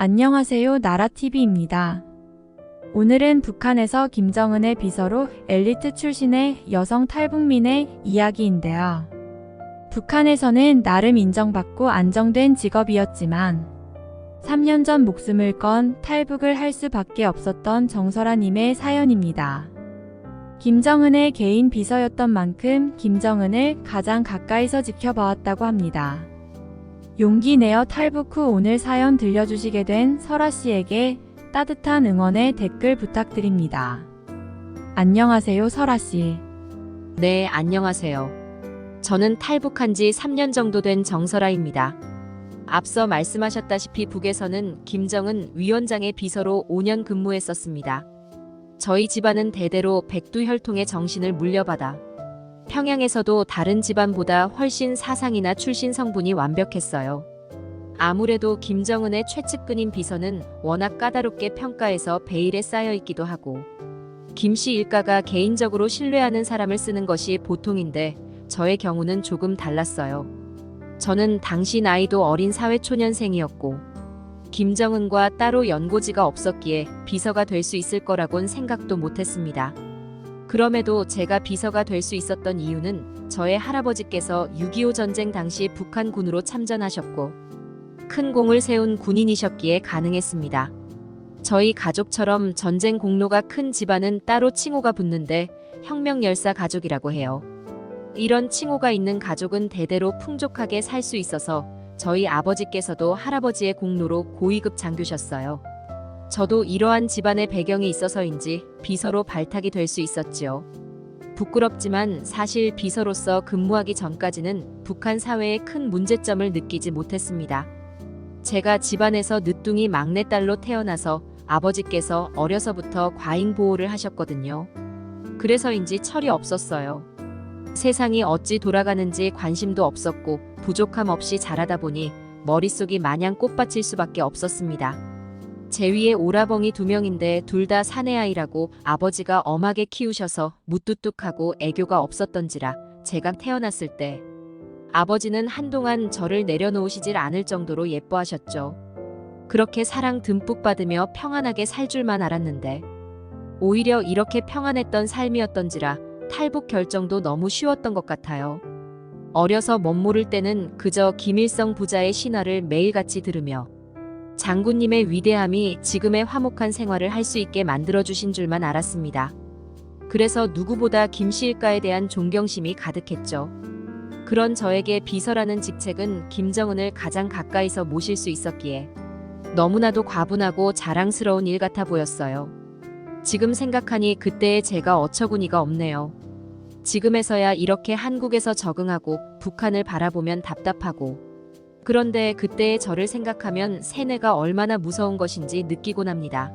안녕하세요. 나라TV입니다. 오늘은 북한에서 김정은의 비서로 엘리트 출신의 여성 탈북민의 이야기인데요. 북한에서는 나름 인정받고 안정된 직업이었지만 3년 전 목숨을 건 탈북을 할 수밖에 없었던 정설아님의 사연입니다. 김정은의 개인 비서였던 만큼 김정은을 가장 가까이서 지켜봐왔다고 합니다. 용기 내어 탈북 후 오늘 사연 들려주시게 된 설아씨에게 따뜻한 응원의 댓글 부탁드립니다. 안녕하세요, 설아씨. 네, 안녕하세요. 저는 탈북한 지 3년 정도 된 정설아입니다. 앞서 말씀하셨다시피 북에서는 김정은 위원장의 비서로 5년 근무했었습니다. 저희 집안은 대대로 백두혈통의 정신을 물려받아 평양에서도 다른 집안보다 훨씬 사상이나 출신 성분이 완벽했어요. 아무래도 김정은의 최측근인 비서는 워낙 까다롭게 평가해서 베일에 쌓여있기도 하고 김씨 일가가 개인적으로 신뢰하는 사람을 쓰는 것이 보통인데 저의 경우는 조금 달랐어요. 저는 당시 나이도 어린 사회초년생이었고 김정은과 따로 연고지가 없었기에 비서가 될 수 있을 거라곤 생각도 못했습니다. 그럼에도 제가 비서가 될 수 있었던 이유는 저의 할아버지께서 6.25 전쟁 당시 북한군으로 참전하셨고 큰 공을 세운 군인이셨기에 가능했습니다. 저희 가족처럼 전쟁 공로가 큰 집안은 따로 칭호가 붙는데 혁명열사 가족이라고 해요. 이런 칭호가 있는 가족은 대대로 풍족하게 살 수 있어서 저희 아버지께서도 할아버지의 공로로 고위급 장교셨어요. 저도 이러한 집안의 배경이 있어서인지 비서로 발탁이 될 수 있었지요. 부끄럽지만 사실 비서로서 근무하기 전까지는 북한 사회의 큰 문제점을 느끼지 못했습니다. 제가 집안에서 늦둥이 막내딸로 태어나서 아버지께서 어려서부터 과잉 보호를 하셨거든요. 그래서인지 철이 없었어요. 세상이 어찌 돌아가는지 관심도 없었고 부족함 없이 자라다 보니 머릿속이 마냥 꽃밭일 수밖에 없었습니다. 제 위에 오라버니 2명인데 둘 다 사내아이라고 아버지가 엄하게 키우셔서 무뚝뚝하고 애교가 없었던지라 제가 태어났을 때 아버지는 한동안 저를 내려놓으시질 않을 정도로 예뻐하셨죠. 그렇게 사랑 듬뿍 받으며 평안하게 살 줄만 알았는데 오히려 이렇게 평안했던 삶이었던지라 탈북 결정도 너무 쉬웠던 것 같아요. 어려서 멋모를 때는 그저 김일성 부자의 신화를 매일같이 들으며 장군님의 위대함이 지금의 화목한 생활을 할 수 있게 만들어주신 줄만 알았습니다. 그래서 누구보다 김씨 일가에 대한 존경심이 가득했죠. 그런 저에게 비서라는 직책은 김정은을 가장 가까이서 모실 수 있었기에 너무나도 과분하고 자랑스러운 일 같아 보였어요. 지금 생각하니 그때의 제가 어처구니가 없네요. 지금에서야 이렇게 한국에서 적응하고 북한을 바라보면 답답하고 그런데 그때의 저를 생각하면 세뇌가 얼마나 무서운 것인지 느끼곤 합니다.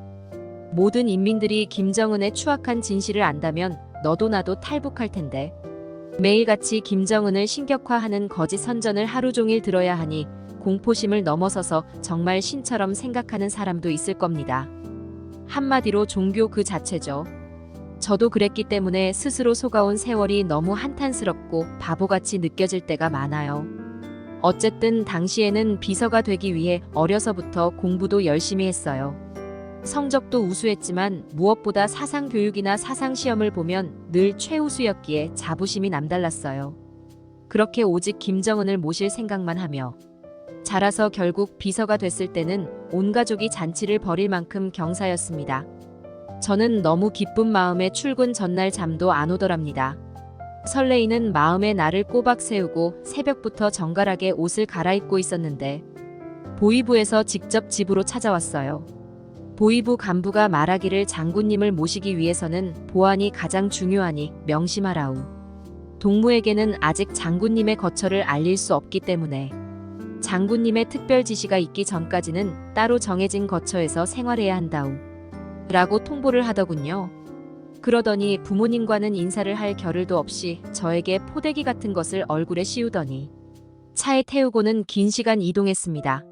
모든 인민들이 김정은의 추악한 진실을 안다면 너도 나도 탈북할 텐데 매일같이 김정은을 신격화하는 거짓 선전을 하루 종일 들어야 하니 공포심을 넘어서서 정말 신처럼 생각하는 사람도 있을 겁니다. 한마디로 종교 그 자체죠. 저도 그랬기 때문에 스스로 속아온 세월이 너무 한탄스럽고 바보같이 느껴질 때가 많아요. 어쨌든 당시에는 비서가 되기 위해 어려서부터 공부도 열심히 했어요. 성적도 우수했지만 무엇보다 사상교육이나 사상시험을 보면 늘 최우수였기에 자부심이 남달랐어요. 그렇게 오직 김정은을 모실 생각만 하며 자라서 결국 비서가 됐을 때는 온 가족이 잔치를 벌일 만큼 경사였습니다. 저는 너무 기쁜 마음에 출근 전날 잠도 안 오더랍니다. 설레이는 마음에 나를 꼬박 세우고 새벽부터 정갈하게 옷을 갈아입고 있었는데 보위부에서 직접 집으로 찾아왔어요. 보위부 간부가 말하기를 장군님을 모시기 위해서는 보안이 가장 중요하니 명심하라우. 동무에게는 아직 장군님의 거처를 알릴 수 없기 때문에 장군님의 특별 지시가 있기 전까지는 따로 정해진 거처에서 생활해야 한다우. 라고 통보를 하더군요. 그러더니 부모님과는 인사를 할 겨를도 없이 저에게 포대기 같은 것을 얼굴에 씌우더니 차에 태우고는 긴 시간 이동했습니다.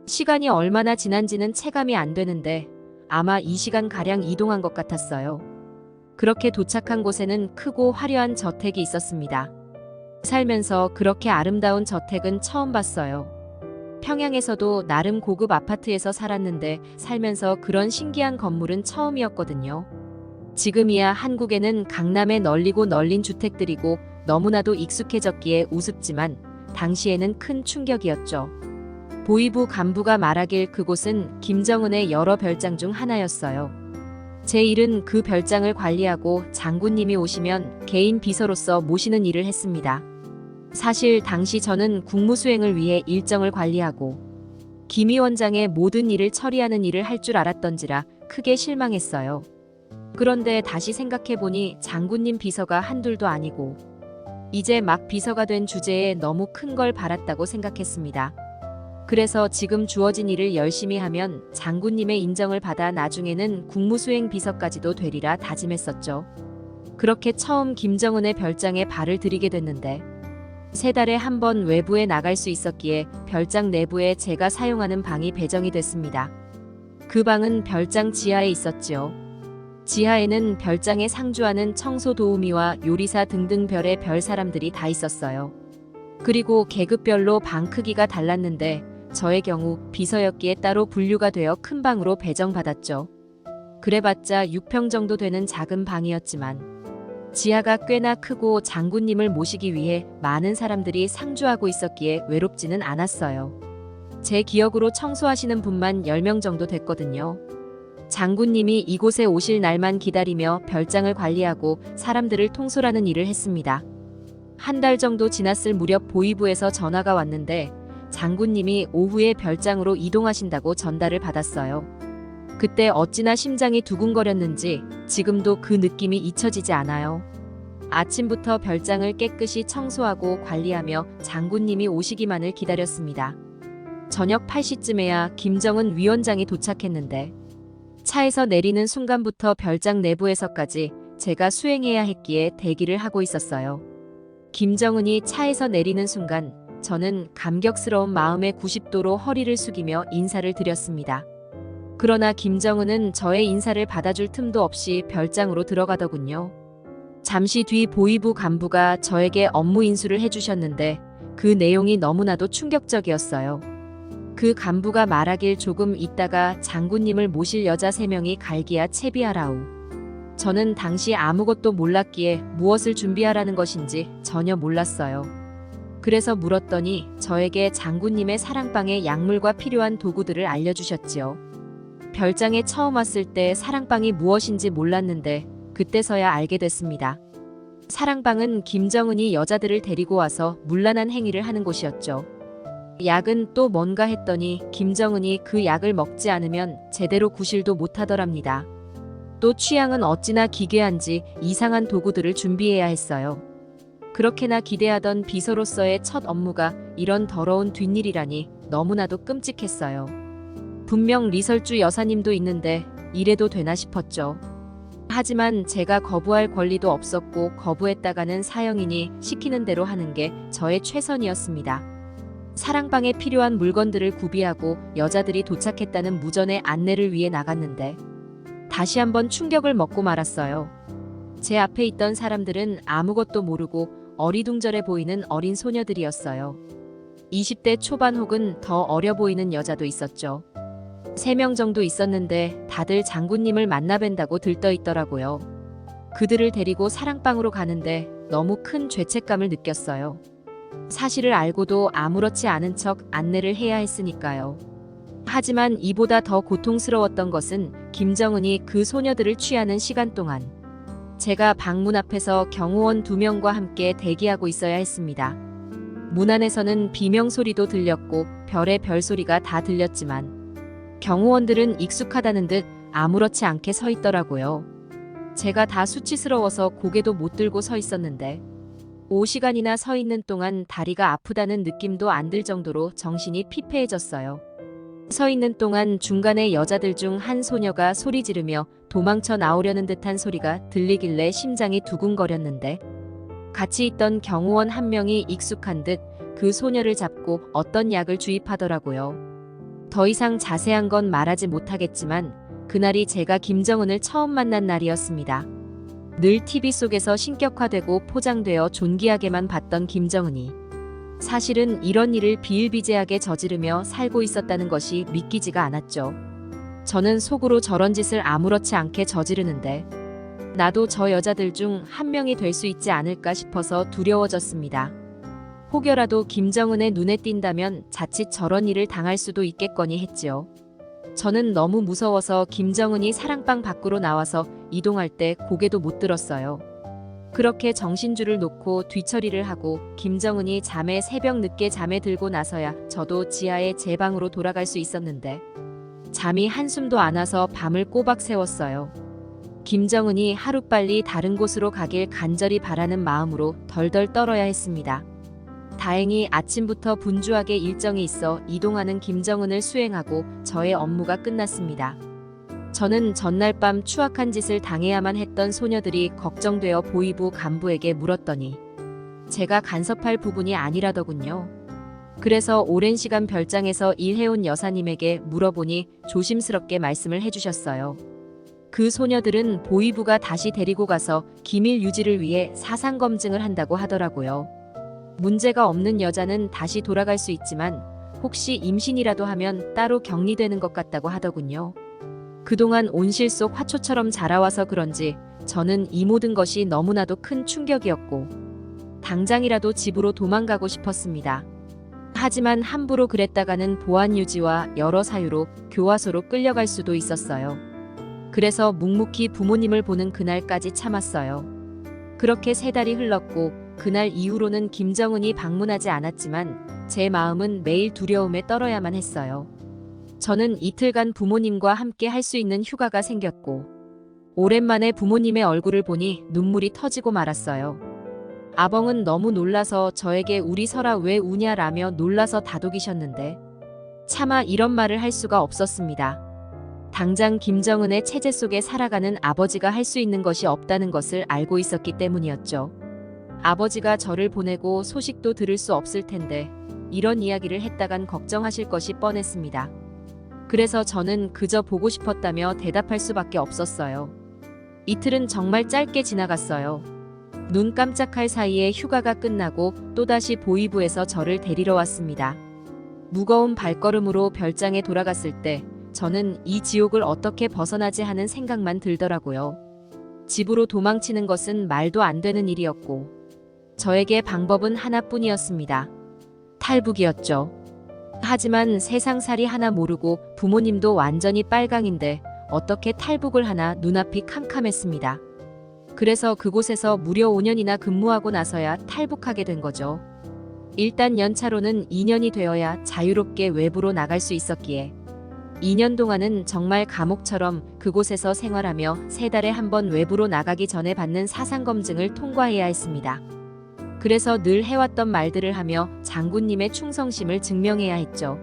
시간이 얼마나 지난지는 체감이 안 되는데 아마 2시간가량 이동한 것 같았어요. 그렇게 도착한 곳에는 크고 화려한 저택이 있었습니다. 살면서 그렇게 아름다운 저택은 처음 봤어요. 평양에서도 나름 고급 아파트에서 살았는데 살면서 그런 신기한 건물은 처음이었거든요. 지금이야 한국에는 강남에 널리고 널린 주택들이고 너무나도 익숙해졌기에 우습지만 당시에는 큰 충격이었죠. 보위부 간부가 말하길 그곳은 김정은의 여러 별장 중 하나였어요. 제 일은 그 별장을 관리하고 장군님이 오시면 개인 비서로서 모시는 일을 했습니다. 사실 당시 저는 국무수행을 위해 일정을 관리하고 김 위원장의 모든 일을 처리하는 일을 할 줄 알았던지라 크게 실망했어요. 그런데 다시 생각해보니 장군님 비서가 한둘도 아니고 이제 막 비서가 된 주제에 너무 큰 걸 바랐다고 생각했습니다. 그래서 지금 주어진 일을 열심히 하면 장군님의 인정을 받아 나중에는 국무수행 비서까지도 되리라 다짐했었죠. 그렇게 처음 김정은의 별장에 발을 들이게 됐는데 3달에 한 번 외부에 나갈 수 있었기에 별장 내부에 제가 사용하는 방이 배정이 됐습니다. 그 방은 별장 지하에 있었지요. 지하에는 별장에 상주하는 청소 도우미와 요리사 등등 별의 별 사람들이 다 있었어요. 그리고 계급별로 방 크기가 달랐는데 저의 경우 비서였기에 따로 분류가 되어 큰 방으로 배정받았죠. 그래봤자 6평 정도 되는 작은 방이었지만 지하가 꽤나 크고 장군님을 모시기 위해 많은 사람들이 상주하고 있었기에 외롭지는 않았어요. 제 기억으로 청소하시는 분만 10명 정도 됐거든요. 장군님이 이곳에 오실 날만 기다리며 별장을 관리하고 사람들을 통솔하는 일을 했습니다. 한 달 정도 지났을 무렵 보위부에서 전화가 왔는데 장군님이 오후에 별장으로 이동하신다고 전달을 받았어요. 그때 어찌나 심장이 두근거렸는지 지금도 그 느낌이 잊혀지지 않아요. 아침부터 별장을 깨끗이 청소하고 관리하며 장군님이 오시기만을 기다렸습니다. 저녁 8시쯤에야 김정은 위원장이 도착했는데 차에서 내리는 순간부터 별장 내부에서까지 제가 수행해야 했기에 대기를 하고 있었어요. 김정은이 차에서 내리는 순간 저는 감격스러운 마음에 90도로 허리를 숙이며 인사를 드렸습니다. 그러나 김정은은 저의 인사를 받아줄 틈도 없이 별장으로 들어가더군요. 잠시 뒤 보위부 간부가 저에게 업무 인수를 해주셨는데 그 내용이 너무나도 충격적이었어요. 그 간부가 말하길 조금 있다가 장군님을 모실 여자 3명이 갈기야 채비하라우. 저는 당시 아무것도 몰랐기에 무엇을 준비하라는 것인지 전혀 몰랐어요. 그래서 물었더니 저에게 장군님의 사랑방에 약물과 필요한 도구들을 알려주셨지요. 별장에 처음 왔을 때 사랑방이 무엇인지 몰랐는데 그때서야 알게 됐습니다. 사랑방은 김정은이 여자들을 데리고 와서 문란한 행위를 하는 곳이었죠. 약은 또 뭔가 했더니 김정은이 그 약을 먹지 않으면 제대로 구실도 못하더랍니다. 또 취향은 어찌나 기괴한지 이상한 도구들을 준비해야 했어요. 그렇게나 기대하던 비서로서의 첫 업무가 이런 더러운 뒷일이라니 너무나도 끔찍했어요. 분명 리설주 여사님도 있는데 이래도 되나 싶었죠. 하지만 제가 거부할 권리도 없었고 거부했다가는 사형이니 시키는 대로 하는 게 저의 최선이었습니다. 사랑방에 필요한 물건들을 구비하고 여자들이 도착했다는 무전의 안내를 위해 나갔는데 다시 한번 충격을 먹고 말았어요. 제 앞에 있던 사람들은 아무것도 모르고 어리둥절해 보이는 어린 소녀들이었어요. 20대 초반 혹은 더 어려 보이는 여자도 있었죠. 3명 정도 있었는데 다들 장군님을 만나 뵌다고 들떠 있더라고요. 그들을 데리고 사랑방으로 가는데 너무 큰 죄책감을 느꼈어요. 사실을 알고도 아무렇지 않은 척 안내를 해야 했으니까요. 하지만 이보다 더 고통스러웠던 것은 김정은이 그 소녀들을 취하는 시간 동안 제가 방문 앞에서 경호원 2명과 함께 대기하고 있어야 했습니다. 문 안에서는 비명소리도 들렸고 별의 별소리가 다 들렸지만 경호원들은 익숙하다는 듯 아무렇지 않게 서 있더라고요. 제가 다 수치스러워서 고개도 못 들고 서 있었는데 5시간이나 서 있는 동안 다리가 아프다는 느낌도 안 들 정도로 정신이 피폐해졌어요. 서 있는 동안 중간에 여자들 중 한 소녀가 소리 지르며 도망쳐 나오려는 듯한 소리가 들리길래 심장이 두근거렸는데 같이 있던 경호원 1명이 익숙한 듯 그 소녀를 잡고 어떤 약을 주입하더라고요. 더 이상 자세한 건 말하지 못하겠지만 그날이 제가 김정은을 처음 만난 날이었습니다. 늘 TV 속에서 신격화되고 포장되어 존귀하게만 봤던 김정은이 사실은 이런 일을 비일비재하게 저지르며 살고 있었다는 것이 믿기지가 않았죠. 저는 속으로 저런 짓을 아무렇지 않게 저지르는데 나도 저 여자들 중 한 명이 될 수 있지 않을까 싶어서 두려워졌습니다. 혹여라도 김정은의 눈에 띈다면 자칫 저런 일을 당할 수도 있겠거니 했지요. 저는 너무 무서워서 김정은이 사랑방 밖으로 나와서 이동할 때 고개도 못 들었어요. 그렇게 정신줄을 놓고 뒤처리를 하고 김정은이 잠에 새벽 늦게 잠에 들고 나서야 저도 지하에 제 방으로 돌아갈 수 있었는데 잠이 한숨도 안 와서 밤을 꼬박 새웠어요. 김정은이 하루빨리 다른 곳으로 가길 간절히 바라는 마음으로 덜덜 떨어야 했습니다. 다행히 아침부터 분주하게 일정이 있어 이동하는 김정은을 수행하고 저의 업무가 끝났습니다. 저는 전날 밤 추악한 짓을 당해야만 했던 소녀들이 걱정되어 보이부 간부에게 물었더니 제가 간섭할 부분이 아니라더군요. 그래서 오랜 시간 별장에서 일해온 여사님에게 물어보니 조심스럽게 말씀을 해주셨어요. 그 소녀들은 보이부가 다시 데리고 가서 기밀 유지를 위해 사상 검증을 한다고 하더라고요. 문제가 없는 여자는 다시 돌아갈 수 있지만 혹시 임신이라도 하면 따로 격리되는 것 같다고 하더군요. 그동안 온실 속 화초처럼 자라와서 그런지 저는 이 모든 것이 너무나도 큰 충격이었고 당장이라도 집으로 도망가고 싶었습니다. 하지만 함부로 그랬다가는 보안 유지와 여러 사유로 교화소로 끌려갈 수도 있었어요. 그래서 묵묵히 부모님을 보는 그날까지 참았어요. 그렇게 3달이 흘렀고 그날 이후로는 김정은이 방문하지 않았지만 제 마음은 매일 두려움에 떨어야만 했어요. 저는 이틀간 부모님과 함께 할 수 있는 휴가가 생겼고 오랜만에 부모님의 얼굴을 보니 눈물이 터지고 말았어요. 아벙은 너무 놀라서 저에게 우리 설아 왜 우냐라며 놀라서 다독이셨는데 차마 이런 말을 할 수가 없었습니다. 당장 김정은의 체제 속에 살아가는 아버지가 할 수 있는 것이 없다는 것을 알고 있었기 때문이었죠. 아버지가 저를 보내고 소식도 들을 수 없을 텐데 이런 이야기를 했다간 걱정하실 것이 뻔했습니다. 그래서 저는 그저 보고 싶었다며 대답할 수밖에 없었어요. 이틀은 정말 짧게 지나갔어요. 눈 깜짝할 사이에 휴가가 끝나고 또다시 보이부에서 저를 데리러 왔습니다. 무거운 발걸음으로 별장에 돌아갔을 때 저는 이 지옥을 어떻게 벗어나지 하는 생각만 들더라고요. 집으로 도망치는 것은 말도 안 되는 일이었고 저에게 방법은 하나뿐이었습니다. 탈북이었죠. 하지만 세상살이 하나 모르고 부모님도 완전히 빨강인데 어떻게 탈북을 하나 눈앞이 캄캄했습니다. 그래서 그곳에서 무려 5년이나 근무하고 나서야 탈북하게 된 거죠. 일단 연차로는 2년이 되어야 자유롭게 외부로 나갈 수 있었기에 2년 동안은 정말 감옥처럼 그곳에서 생활하며 3달에 한 번 외부로 나가기 전에 받는 사상검증을 통과해야 했습니다. 그래서 늘 해왔던 말들을 하며 장군님의 충성심을 증명해야 했죠.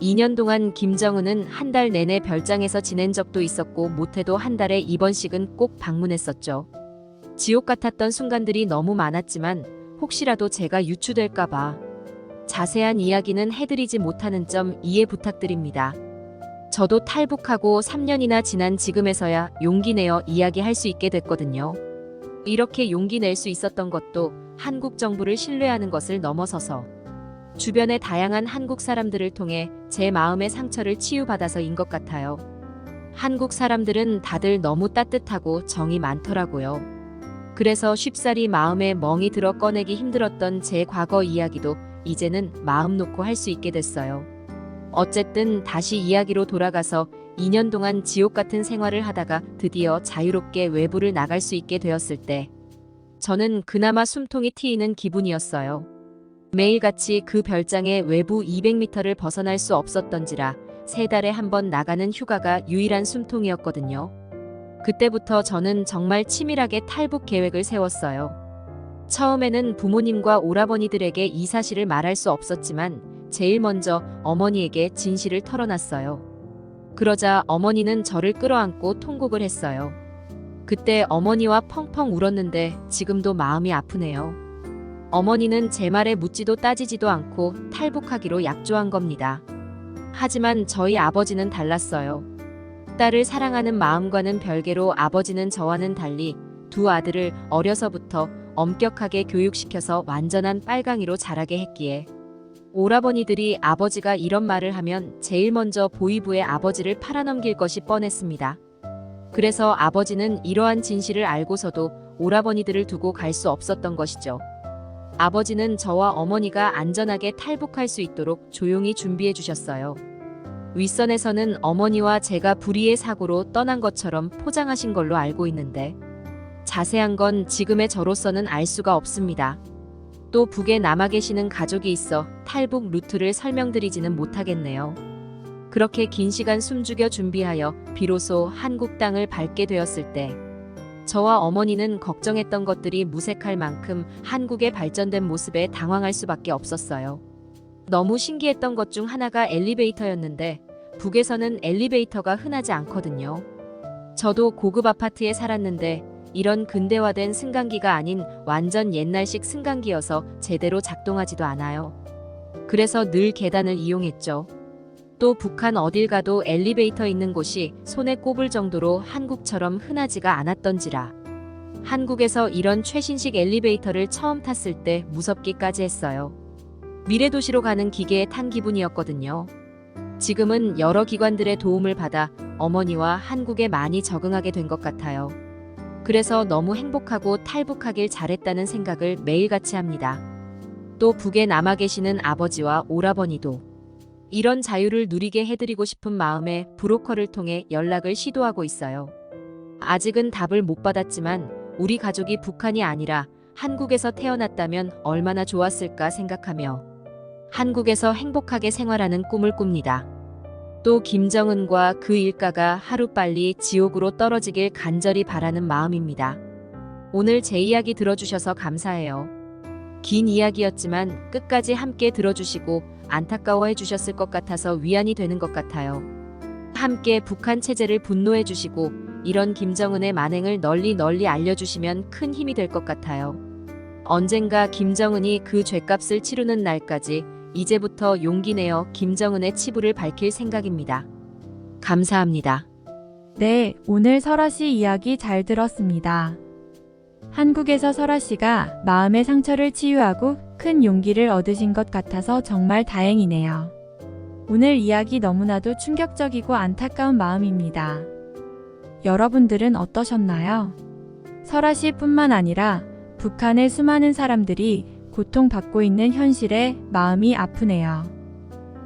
2년 동안 김정은은 한 달 내내 별장에서 지낸 적도 있었고 못해도 한 달에 2번씩은 꼭 방문했었죠. 지옥 같았던 순간들이 너무 많았지만 혹시라도 제가 유추될까봐 자세한 이야기는 해드리지 못하는 점 이해 부탁드립니다. 저도 탈북하고 3년이나 지난 지금에서야 용기 내어 이야기할 수 있게 됐거든요. 이렇게 용기 낼 수 있었던 것도 한국 정부를 신뢰하는 것을 넘어서서 주변의 다양한 한국 사람들을 통해 제 마음의 상처를 치유받아서인 것 같아요. 한국 사람들은 다들 너무 따뜻하고 정이 많더라고요. 그래서 쉽사리 마음에 멍이 들어 꺼내기 힘들었던 제 과거 이야기도 이제는 마음 놓고 할 수 있게 됐어요. 어쨌든 다시 이야기로 돌아가서 2년 동안 지옥 같은 생활을 하다가 드디어 자유롭게 외부를 나갈 수 있게 되었을 때 저는 그나마 숨통이 트이는 기분이었어요. 매일같이 그 별장의 외부 200m를 벗어날 수 없었던지라 3달에 한 번 나가는 휴가가 유일한 숨통이었거든요. 그때부터 저는 정말 치밀하게 탈북 계획을 세웠어요. 처음에는 부모님과 오라버니들에게 이 사실을 말할 수 없었지만 제일 먼저 어머니에게 진실을 털어놨어요. 그러자 어머니는 저를 끌어안고 통곡을 했어요. 그때 어머니와 펑펑 울었는데 지금도 마음이 아프네요. 어머니는 제 말에 묻지도 따지지도 않고 탈북하기로 약조한 겁니다. 하지만 저희 아버지는 달랐어요. 딸을 사랑하는 마음과는 별개로 아버지는 저와는 달리 두 아들을 어려서부터 엄격하게 교육시켜서 완전한 빨강이로 자라게 했기에 오라버니들이 아버지가 이런 말을 하면 제일 먼저 보위부에 아버지를 팔아넘길 것이 뻔했습니다. 그래서 아버지는 이러한 진실을 알고서도 오라버니들을 두고 갈 수 없었던 것이죠. 아버지는 저와 어머니가 안전하게 탈북할 수 있도록 조용히 준비해 주셨어요. 윗선에서는 어머니와 제가 불의의 사고로 떠난 것처럼 포장하신 걸로 알고 있는데 자세한 건 지금의 저로서는 알 수가 없습니다. 또 북에 남아 계시는 가족이 있어 탈북 루트를 설명드리지는 못하겠네요. 그렇게 긴 시간 숨죽여 준비하여 비로소 한국 땅을 밟게 되었을 때 저와 어머니는 걱정했던 것들이 무색할 만큼 한국의 발전된 모습에 당황할 수밖에 없었어요. 너무 신기했던 것 중 하나가 엘리베이터였는데 북에서는 엘리베이터가 흔하지 않거든요. 저도 고급 아파트에 살았는데 이런 근대화된 승강기가 아닌 완전 옛날식 승강기여서 제대로 작동하지도 않아요. 그래서 늘 계단을 이용했죠. 또 북한 어딜 가도 엘리베이터 있는 곳이 손에 꼽을 정도로 한국처럼 흔하지가 않았던지라 한국에서 이런 최신식 엘리베이터를 처음 탔을 때 무섭기까지 했어요. 미래도시로 가는 기계에 탄 기분이었거든요. 지금은 여러 기관들의 도움을 받아 어머니와 한국에 많이 적응하게 된 것 같아요. 그래서 너무 행복하고 탈북하길 잘했다는 생각을 매일같이 합니다. 또 북에 남아 계시는 아버지와 오라버니도 이런 자유를 누리게 해드리고 싶은 마음에 브로커를 통해 연락을 시도하고 있어요. 아직은 답을 못 받았지만 우리 가족이 북한이 아니라 한국에서 태어났다면 얼마나 좋았을까 생각하며 한국에서 행복하게 생활하는 꿈을 꿉니다. 또 김정은과 그 일가가 하루빨리 지옥으로 떨어지길 간절히 바라는 마음입니다. 오늘 제 이야기 들어주셔서 감사해요. 긴 이야기였지만 끝까지 함께 들어주시고 안타까워해 주셨을 것 같아서 위안이 되는 것 같아요. 함께 북한 체제를 분노해 주시고 이런 김정은의 만행을 널리 알려주시면 큰 힘이 될 것 같아요. 언젠가 김정은이 그 죗값을 치르는 날까지 이제부터 용기 내어 김정은의 치부를 밝힐 생각입니다. 감사합니다. 네, 오늘 설아 씨 이야기 잘 들었습니다. 한국에서 설아 씨가 마음의 상처를 치유하고 큰 용기를 얻으신 것 같아서 정말 다행이네요. 오늘 이야기 너무나도 충격적이고 안타까운 마음입니다. 여러분들은 어떠셨나요? 설아 씨뿐만 아니라 북한의 수많은 사람들이 고통받고 있는 현실에 마음이 아프네요.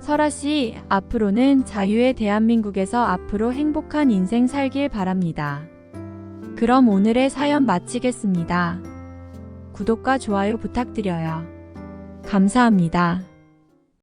설아 씨, 앞으로는 자유의 대한민국에서 앞으로 행복한 인생 살길 바랍니다. 그럼 오늘의 사연 마치겠습니다. 구독과 좋아요 부탁드려요. 감사합니다.